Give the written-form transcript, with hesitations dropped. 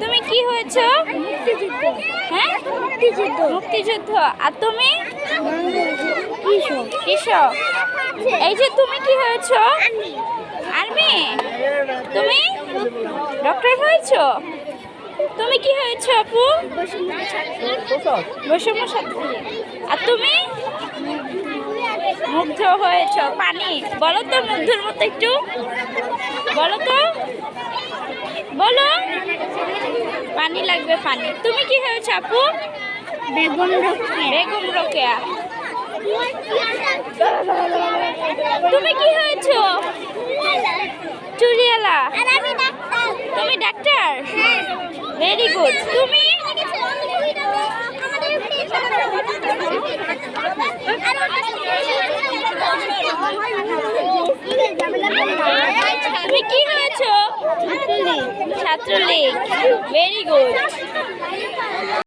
তুমি কি হয়েছ? হ্যাঁ, মুক্তিযুদ্ধ। আর তুমি? কৃষক। এই যে তুমি কি হয়েছ? আর্মি। তুমি ডক্টর হয়েছ? তুমি কি হয়েছ আপু? বৈষম্য ছাত্রী। আর তুমি? মুগ্ধ হয়েছ। পানি বলো তো, মুগ্ধর মতো একটু বলো তো, বলো। পানি লাগবে, পানি। তুমি কি হয়েছ আপু? বেগম রোকেয়া। তুমি কি হয়েছ? চুড়িয়ালা। তুমি ডাক্তার? Very good. তুমি? তুমি কি হয়েছ? ছাত্রলীগ। Very good.